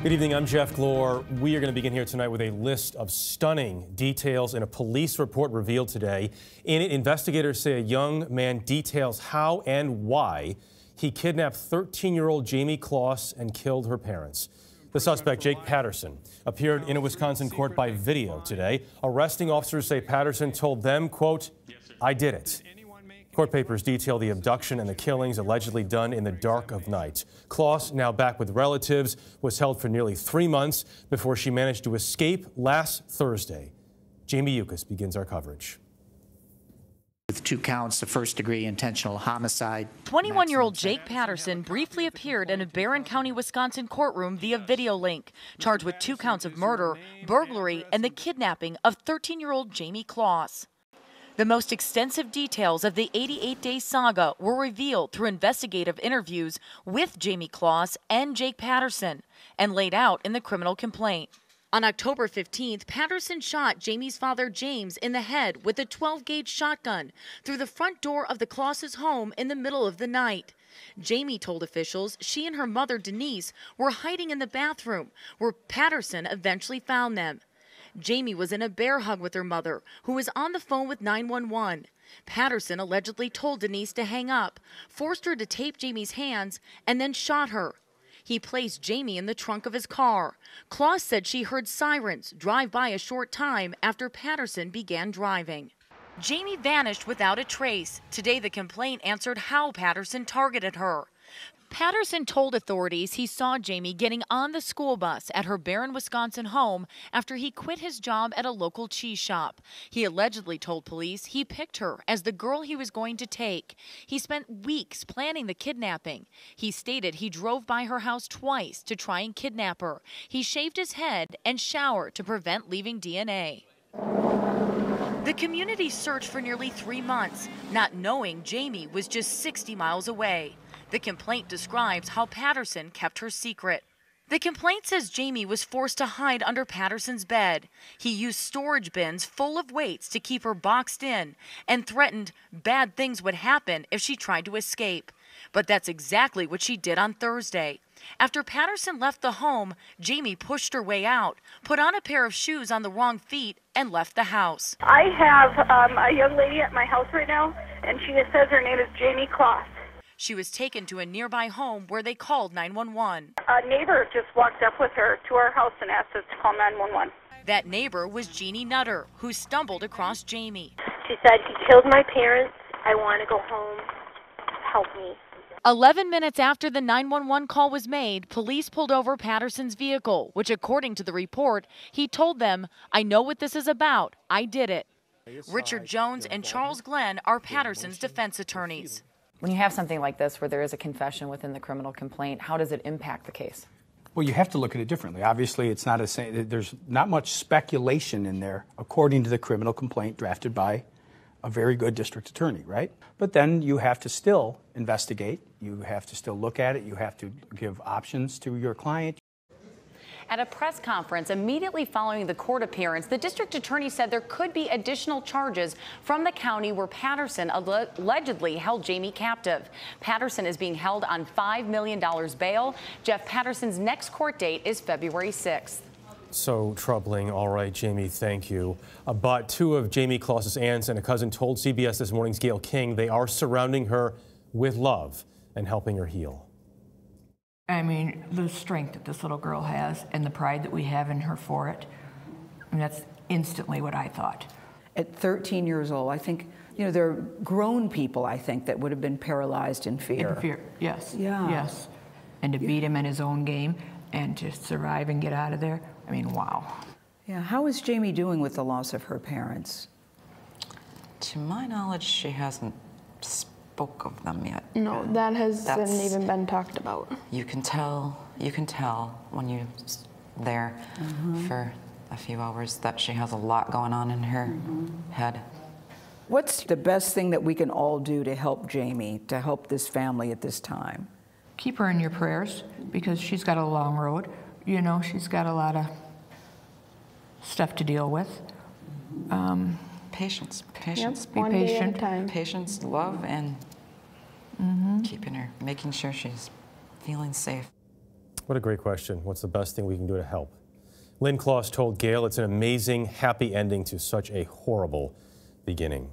Good evening, I'm Jeff Glor. We are going to begin here tonight with a list of stunning details in a police report revealed today. In it, investigators say a young man details how and why he kidnapped 13-year-old Jayme Closs and killed her parents. The suspect, Jake Patterson, appeared in a Wisconsin court by video today. Arresting officers say Patterson told them, quote, "I did it." Court papers detail the abduction and the killings allegedly done in the dark of night. Closs, now back with relatives, was held for nearly 3 months before she managed to escape last Thursday. Jayme Yuccas begins our coverage. With 2 counts of first-degree intentional homicide. 21-year-old Jake Patterson briefly appeared in a Barron County, Wisconsin courtroom via video link, charged with 2 counts of murder, burglary, and the kidnapping of 13-year-old Jayme Closs. The most extensive details of the 88-day saga were revealed through investigative interviews with Jayme Closs and Jake Patterson and laid out in the criminal complaint. On October 15th, Patterson shot Jayme's father, James, in the head with a 12-gauge shotgun through the front door of the Closses' home in the middle of the night. Jayme told officials she and her mother, Denise, were hiding in the bathroom, where Patterson eventually found them. Jayme was in a bear hug with her mother, who was on the phone with 911. Patterson allegedly told Denise to hang up, forced her to tape Jayme's hands, and then shot her. He placed Jayme in the trunk of his car. Closs said she heard sirens drive by a short time after Patterson began driving. Jayme vanished without a trace. Today, the complaint answered how Patterson targeted her. Patterson told authorities he saw Jayme getting on the school bus at her Barron, Wisconsin home after he quit his job at a local cheese shop. He allegedly told police he picked her as the girl he was going to take. He spent weeks planning the kidnapping. He stated he drove by her house twice to try and kidnap her. He shaved his head and showered to prevent leaving DNA. The community searched for nearly 3 months, not knowing Jayme was just 60 miles away. The complaint describes how Patterson kept her secret. The complaint says Jayme was forced to hide under Patterson's bed. He used storage bins full of weights to keep her boxed in and threatened bad things would happen if she tried to escape. But that's exactly what she did on Thursday. After Patterson left the home, Jayme pushed her way out, put on a pair of shoes on the wrong feet, and left the house. I have a young lady at my house right now, and she says her name is Jayme Closs. She was taken to a nearby home where they called 911. A neighbor just walked up with her to our house and asked us to call 911. That neighbor was Jeannie Nutter, who stumbled across Jayme. She said, "He killed my parents. I want to go home. Help me." 11 minutes after the 911 call was made, police pulled over Patterson's vehicle, which, according to the report, he told them, "I know what this is about. I did it." Richard Jones and Charles Glenn are Patterson's defense attorneys. When you have something like this where there is a confession within the criminal complaint, how does it impact the case? Well, you have to look at it differently. Obviously, it's not there's not much speculation in there, according to the criminal complaint drafted by a very good district attorney, right? But then you have to still investigate. You have to still look at it. You have to give options to your client. At a press conference immediately following the court appearance, the district attorney said there could be additional charges from the county where Patterson allegedly held Jayme captive. Patterson is being held on $5 million bail. Jeff Patterson's next court date is February 6th. So troubling. All right, Jayme, thank you. But 2 of Jayme Closs's aunts and a cousin told CBS This Morning's Gail King they are surrounding her with love and helping her heal. I mean, the strength that this little girl has and the pride that we have in her for it, I mean, that's instantly what I thought. At 13 years old, I think, you know, there are grown people, I think, that would have been paralyzed in fear. In fear, yes. Yeah. Yes. And to beat him in his own game and to survive and get out of there, I mean, wow. Yeah. How is Jayme doing with the loss of her parents? To my knowledge, she hasn't spoke of them yet. No, that hasn't even been talked about. You can tell when you're there for a few hours that she has a lot going on in her head. What's the best thing that we can all do to help Jayme, to help this family at this time? Keep her in your prayers because she's got a long road. You know, she's got a lot of stuff to deal with. Patience. Yep, be one patient. Day at a time. Patience, love, and keeping her, making sure she's feeling safe. What a great question. What's the best thing we can do to help? Lynn Closs told Gail it's an amazing, happy ending to such a horrible beginning.